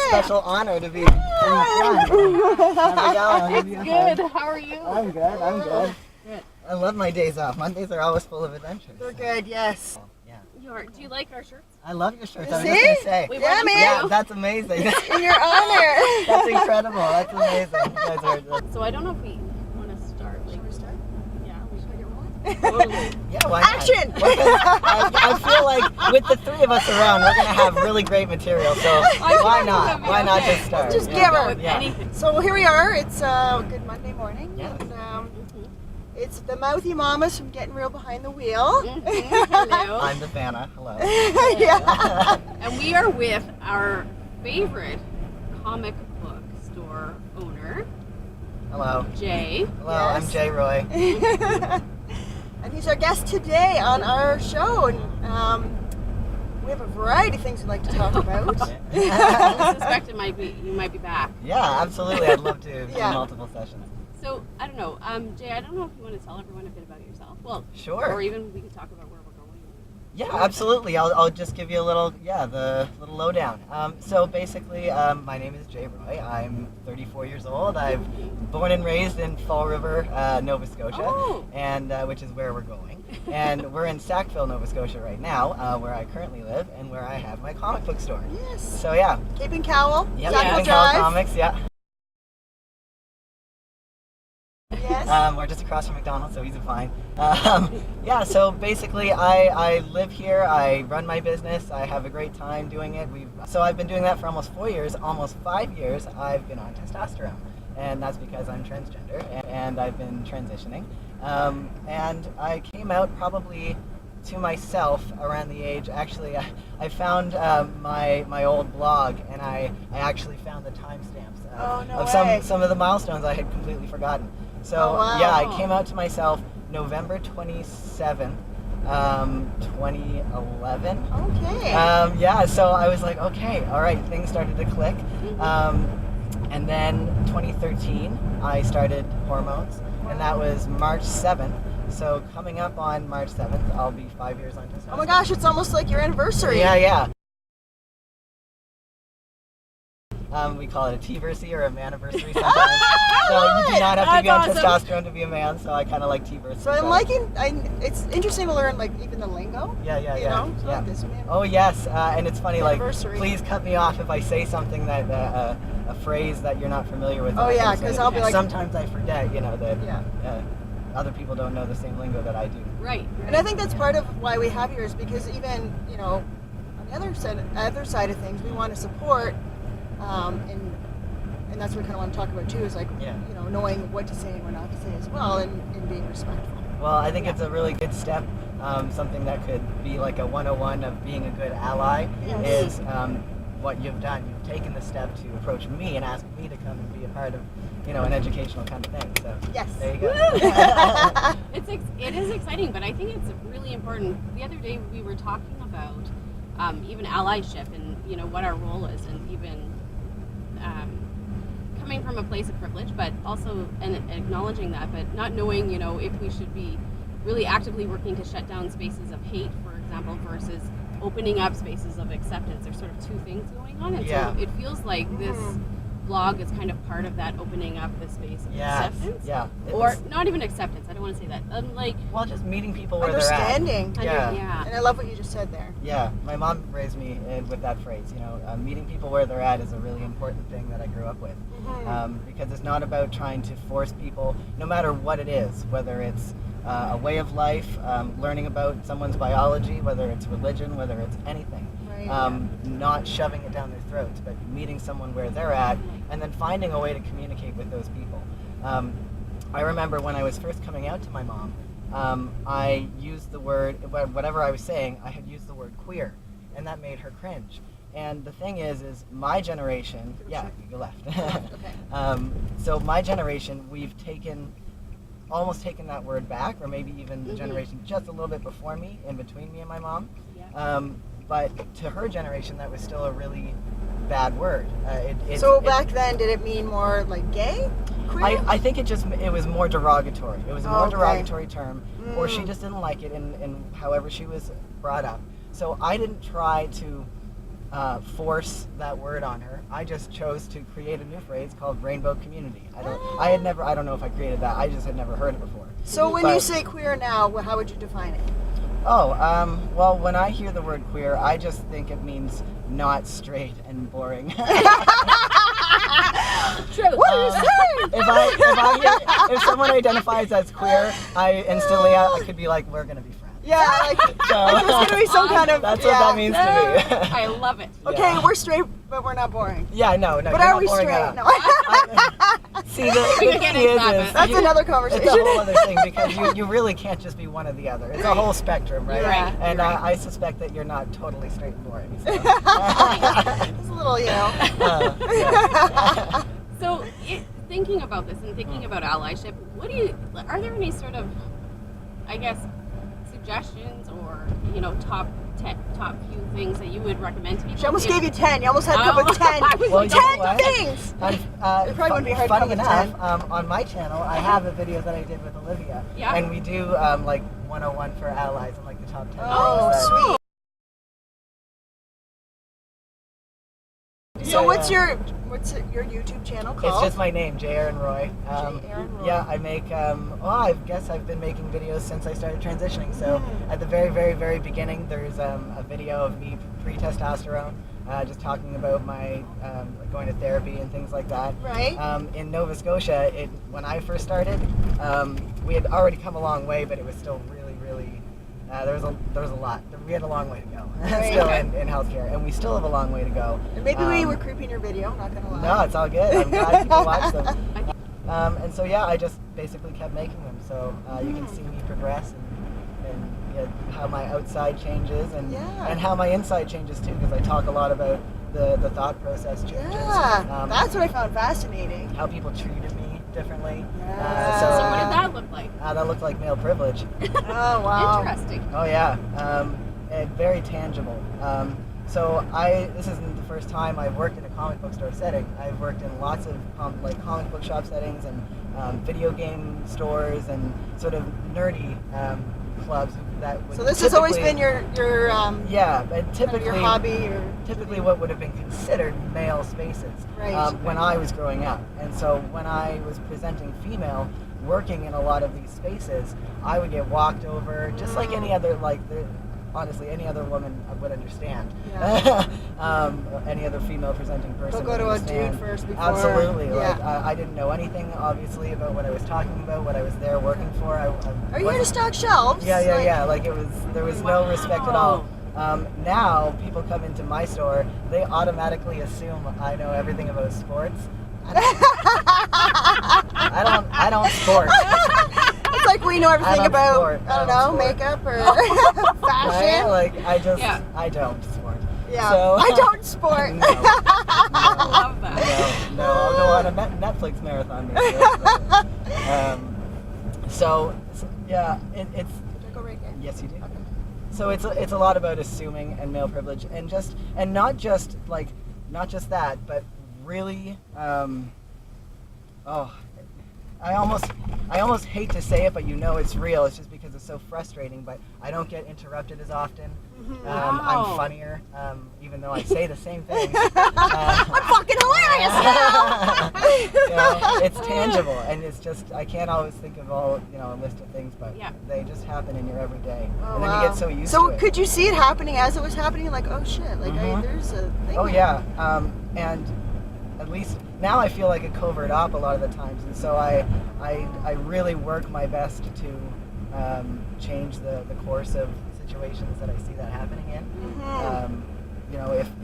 special honor to be in the front. How's it going? Good. How are you? I'm good. I'm good. Good. I love my days off. Mondays are always full of adventures. They're good, yes. Yeah. Do you like our shirts? I love your shirts. I was See? just gonna say. We Yeah, wore them man. Yeah, too. that's amazing. In your honor. That's incredible. That's amazing. You guys are. So I don't know if we want to start. Like, Should we start? yeah, we should. Totally. Yeah, why not? Action! I feel like with the three of us around, we're gonna have really great material. So why not? Why not just start? Just Yeah. give her. With Yeah. anything. So here we are. It's a good Monday morning. Yes. And, it's the Mouthymamas from Gettin Real Behind the Wheel. Hello. I'm the Vanna. Hello. Yeah. And we are with our favorite comic book store owner, Hello. Jay. Hello. Yes. I'm Jay Roy. And he's our guest today on our show. And we have a variety of things we'd like to talk about. I suspect you might be back. Yeah, absolutely. I'd love to do Yeah. multiple sessions. So I don't know, Jay. I don't know if you want to tell everyone a bit about yourself. Well, Sure. Or even we can talk about where we're going. Yeah, absolutely. I'll just give you a little, the little lowdown. So basically, my name is Jay Roy. I'm 34 years old. I'm born and raised in Fall River, Nova Scotia, Oh. and which is where we're going. And we're in Sackville, Nova Scotia right now, where I currently live and where I have my comic book store. Yes. So yeah, Cape and Cowell. yep, Sackville Keeping Cowell Drive. Comics, yeah. Yes. We're just across from McDonald's, so easy to find. Yeah, so basically I live here, I run my business, I have a great time doing it. So I've been doing that for almost 4 years, almost 5 years I've been on testosterone. And that's because I'm transgender and I've been transitioning. And I came out probably to myself around the age, actually I found my old blog and I actually found the timestamps Oh, no of way. some of the milestones I had completely forgotten. So Oh, wow. yeah, I came out to myself November 27, 2011. Okay. Yeah, so I was like, okay, all right, things started to click. And then 2013, I started hormones, and that was March 7th. So coming up on March 7th, I'll be 5 years on testosterone. Oh my gosh, it's almost like your anniversary. Yeah. We call it a T-versary or a maniversary sometimes. So you do not have to be on That's awesome. testosterone to be a man, so I kind of like T-versary. So I'm liking, it's interesting to learn like even the lingo. Yeah. You know? So like this man. Oh yes, and it's funny. Like, Anniversary. please cut me off if I say something that a phrase that you're not familiar with. Oh, yeah, 'cause I'll be like- Sometimes I forget, that Yeah. other people don't know the same lingo that I do. Right. And I think that's part of why we have yours, because even, on the other side of things, we want to support, and that's what we kind of want to talk about too, is like, Yeah. knowing what to say and what not to say as well, and being respectful. Well, I think it's a really good step. Something that could be like a 101 of being a good ally Yes. is what you've done. You've taken the step to approach me and ask me to come and be a part of, an educational kind of thing. So Yes. there you go. It is exciting, but I think it's really important. The other day we were talking about even allyship and what our role is, and even coming from a place of privilege, but also and acknowledging that, but not knowing if we should be really actively working to shut down spaces of hate, for example, versus opening up spaces of acceptance. There's sort of two things going on, and Yeah. so it feels like this blog is kind of part of that opening up the space of acceptance. Yeah. Or not even acceptance, I don't want to say that. Well, just meeting people where they're at. Understanding. Yeah. And I love what you just said there. Yeah, my mom raised me with that phrase. Meeting people where they're at is a really important thing that I grew up with. Because it's not about trying to force people, no matter what it is, whether it's a way of life, learning about someone's biology, whether it's religion, whether it's anything. Right. Not shoving it down their throats, but meeting someone where they're at, and then finding a way to communicate with those people. I remember when I was first coming out to my mom, I used the word, whatever I was saying, I had used the word queer, and that made her cringe. And the thing is my generation, you left. Okay. So my generation, we've almost taken that word back, or maybe even the generation just a little bit before me, in between me and my mom. Yeah. But to her generation, that was still a really bad word. So back then, did it mean more like gay? Queer? I think it was more derogatory. It was a more Okay. derogatory term, or she just didn't like it in however she was brought up. So I didn't try to force that word on her. I just chose to create a new phrase called rainbow community. I don't know if I created that. I just had never heard it before. So when you say queer now, how would you define it? Oh, well, when I hear the word queer, I just think it means not straight and boring. True. What are you saying? If someone identifies as queer, I could be like, we're gonna be friends. Yeah, like there's gonna be some kind of. That's what that means to me. I love it. Okay, Yeah. we're straight, but we're not boring. Yeah, no. But you're are not we boring straight? at No. all. See, the thing is, That's another conversation. it's a whole other thing because you really can't just be one or the other. It's a whole spectrum, right? You're right. And You're right. I suspect that you're not totally straight and boring. So. It's a little, Yeah. So, thinking about this and thinking about allyship, are there any sort of, I guess, suggestions or top few things that you would recommend to people? She almost gave you 10. You almost had to come with 10. Well, you know 10 what? things! It probably wouldn't be hard to funny come with enough, on my channel, I have a video that I did with Olivia. Yeah. And we do like 101 for allies and like the top 10 Oh, things that- sweet. So what's your YouTube channel called? It's just my name, J. Aaron Roy. J. Aaron Roy. Yeah, I make, I guess I've been making videos since I started transitioning. So at the very, very, very beginning, there's a video of me pre-testosterone, just talking about my like going to therapy and things like that. Right. In Nova Scotia, when I first started, we had already come a long way, but it was still really, really, there was a lot. We had a long way to go Right. still in healthcare, and we still have a long way to go. And maybe we were creeping your video, I'm not gonna lie. No, it's all good. I'm glad people watch them. And so yeah, I just basically kept making them. So you can see me progress and how my outside changes and how my inside changes too, because I talk a lot about the thought process changes. Yeah, that's what I found fascinating. How people treated me differently. Yeah. So what did that look like? That looked like male privilege. Oh, wow. Interesting. Oh yeah, and very tangible. So this isn't the first time I've worked in a comic book store setting. I've worked in lots of comic book shop settings and video game stores and sort of nerdy clubs that would So this has always been your yeah, but kind of typically your hobby or typically what would have been considered male spaces Right. when I was growing up. And so when I was presenting female, working in a lot of these spaces, I would get walked over just like any other honestly, any other woman would understand. Yeah. Any other female presenting person. They'll go would to a dude understand. first before. Absolutely. Yeah. Like I didn't know anything, obviously, about what I was talking about, what I was there working for. Are you here to stock shelves? Yeah. Like there was no respect at all. Now people come into my store, they automatically assume I know everything about sports. I don't sport. It's like we know everything about, sport. I don't know, makeup or fashion. Right? Like I don't sport. Yeah, So, I don't sport. No. I love that. No, I'll go on a Netflix marathon. So yeah, it's. Should I go right here? Yes, you do. Okay. So it's a lot about assuming and male privilege, and not just that, but really, I almost hate to say it, but it's real. It's just because it's so frustrating. But I don't get interrupted as often. Wow. I'm funnier, even though I say the same thing. I'm fucking hilarious. It's tangible, and it's just I can't always think of all a list of things, but they just happen in your everyday, and then you get so used to it. So could you see it happening as it was happening? Like, oh shit, like there's a thing. Oh yeah, and at least now I feel like a covert op a lot of the times, and so I really work my best to change the course of situations that I see that happening in.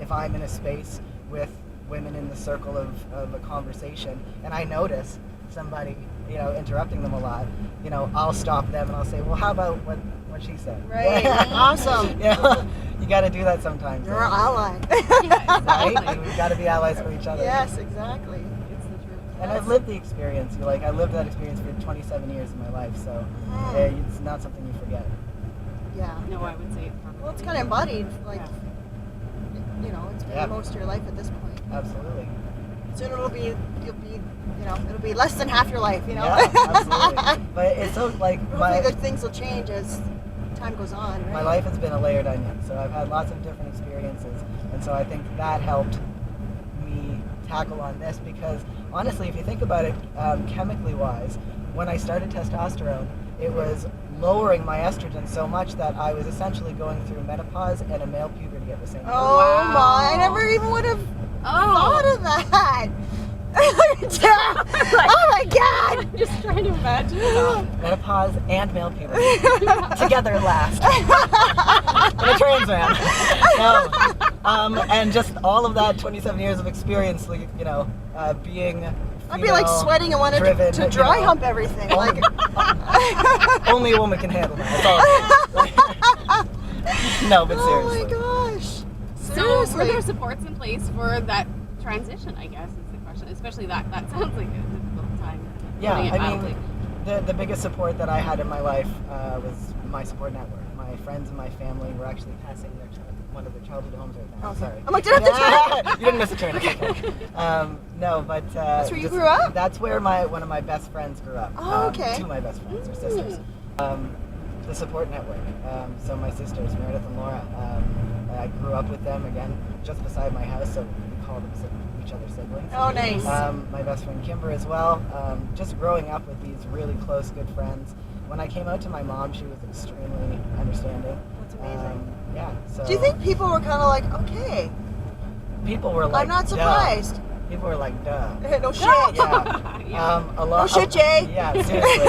If I'm in a space with women in the circle of a conversation and I notice somebody interrupting them a lot, I'll stop them and I'll say, well, how about what she said? Right. Awesome. You got to do that sometimes. You're an ally. Right? And we've got to be allies for each other. Yes, exactly. It's the truth. And I've lived the experience. I lived that experience for 27 years of my life, so it's not something you forget. Yeah. No, I would say it's perfect. Well, it's kind of embodied, like, it's been Yeah. most of your life at this point. Absolutely. Soon it'll be less than half your life, Yeah, absolutely. But it's so like Hopefully the things will change as time time goes on, right? My life has been a layered onion, so I've had lots of different experiences, and so I think that helped me tackle on this because honestly, if you think about it, chemically wise, when I started testosterone, it was lowering my estrogen so much that I was essentially going through menopause and a male puberty at the same time. Oh Wow. my! I never even would have thought of that. Oh my God! I'm just trying to imagine. Menopause and male puberty together last. In a trans man. No. And just all of that 27 years of experience, like, you know, being. I'd be like sweating and wanting to dry hump everything. Like only a woman can handle that. That's all. No, but seriously. Oh my gosh! So Seriously. were there supports in place for that transition, I guess, is the question. Especially that sounds like a difficult time. Yeah, putting it I mildly. mean, the biggest support that I had in my life was my support network. My friends and my family were actually passing one of their childhood homes right now. Okay. Sorry. I'm like, did I have to turn? You didn't miss a turn. It's okay. No, but That's where you grew up? That's where one of my best friends grew up. Oh, okay. Two of my best friends are sisters. The support network. So my sisters, Meredith and Laura. I grew up with them again, just beside my house, so we call them each other siblings. Oh, nice. My best friend Kimber as well. Just growing up with these really close, good friends. When I came out to my mom, she was extremely understanding. That's amazing. Yeah. So Do you think people were kind of like, okay, people were like, I'm not duh. surprised. People were like, duh. No shit. Yeah. Yeah. A lot. No shit, Jay. Yeah, seriously.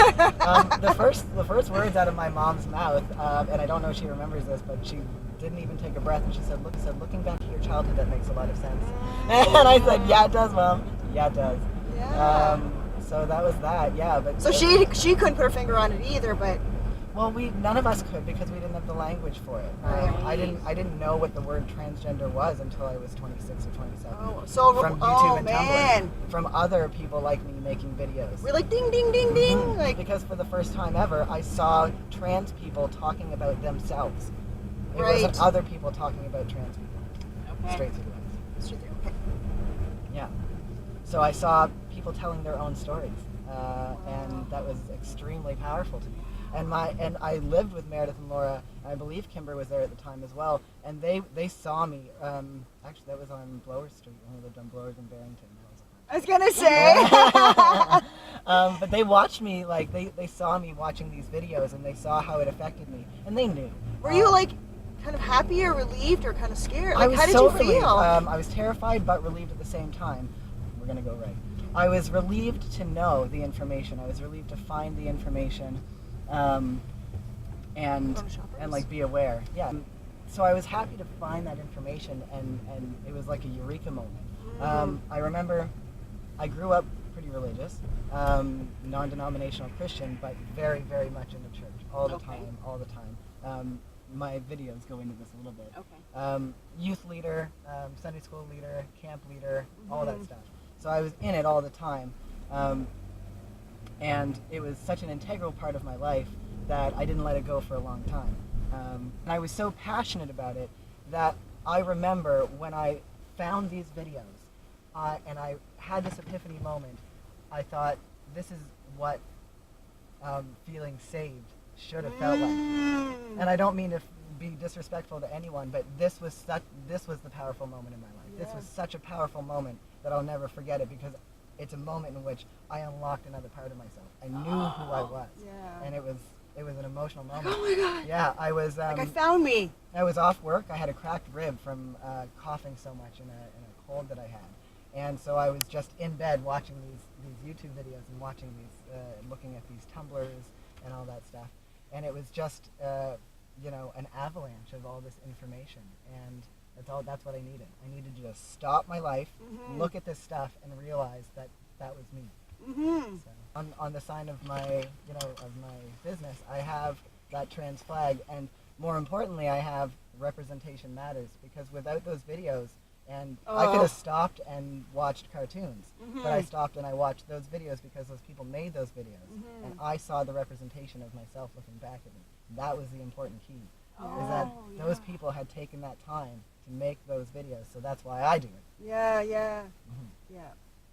The first words out of my mom's mouth, and I don't know if she remembers this, but she didn't even take a breath, and she said, looking back at your childhood, that makes a lot of sense. And I said, yeah, it does, Mom. Yeah, it does. Yeah. So that was that. Yeah, but So she couldn't put her finger on it either, but well, none of us could because we didn't have the language for it. Right. I didn't know what the word transgender was until I was 26 or 27. so From YouTube and man. Tumblr, from other people like me making videos. We're like ding ding ding ding, like Because for the first time ever, I saw trans people talking about themselves. It Right. wasn't other people talking about trans people. Okay. Straight through the lens. okay. Yeah. So I saw people telling their own stories, and that was extremely powerful to me. And I lived with Meredith and Laura. And I believe Kimber was there at the time as well. And they saw me. Actually, that was on Blower Street when we lived on Blowers in Barrington. I was gonna say. But they watched me, like they saw me watching these videos, and they saw how it affected me, and they knew. Were you like kind of happy or relieved or kind of scared? I Like, was how did so you relieved. feel? I was terrified but relieved at the same time. We're gonna go right. I was relieved to know the information. I was relieved to find the information, and From shoppers? like be aware. Yeah. So I was happy to find that information, and it was like a eureka moment. I remember I grew up pretty religious, non-denominational Christian, but very, very much in the church all the time, all the time. My videos go into this a little bit. Okay. Youth leader, Sunday school leader, camp leader, all that stuff. So I was in it all the time. And it was such an integral part of my life that I didn't let it go for a long time. And I was so passionate about it that I remember when I found these videos and I had this epiphany moment, I thought, this is what feeling saved should have felt like. And I don't mean to be disrespectful to anyone, but this was the powerful moment in my life. Yeah. This was such a powerful moment that I'll never forget it because it's a moment in which I unlocked another part of myself. I knew who I was, Yeah. and it was an emotional moment. Oh my god. Yeah, I was. Like I found me. I was off work. I had a cracked rib from coughing so much in a cold that I had, and so I was just in bed watching these YouTube videos and watching these, looking at these Tumblrs and all that stuff, and it was just an avalanche of all this information, and that's what I needed. I needed to just stop my life, look at this stuff, and realize that was me. So on the sign of my business, I have that trans flag, and more importantly, I have representation matters, because without those videos, and I could have stopped and watched cartoons, but I stopped and I watched those videos because those people made those videos, and I saw the representation of myself looking back at me. That was the important key, is that those people had taken that time to make those videos, so that's why I do it. Yeah. Mm-hmm. Yeah.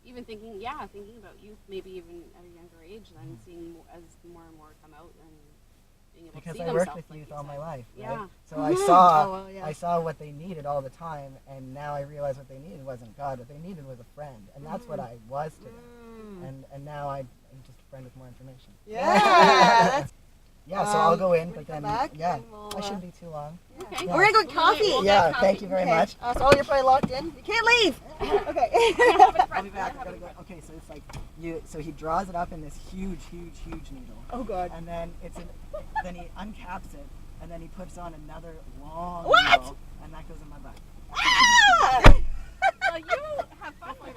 Even thinking about youth, maybe even at a younger age, then seeing as more and more come out, and being able because to see I worked themselves, with like youth you all said. my life, right? Yeah. So I saw, Oh, well, yeah. I saw what they needed all the time, and now I realize what they needed wasn't God. What they needed was a friend, and that's what I was to them. And now I'm just a friend with more information. Yeah, that's Yeah, so I'll go in, when but you come then back, yeah, then we'll, I shouldn't be too long. Okay. Yeah. We're gonna go get coffee. We'll Yeah, get thank coffee. you very Okay. much. So you're probably locked in. You can't leave. Okay. I'll be back. I gotta go. Okay, so it's like so he draws it up in this huge needle, Oh God. and then then he uncaps it, and then he puts on another long What? needle, and that goes in my butt. Ah! Well, you have fun with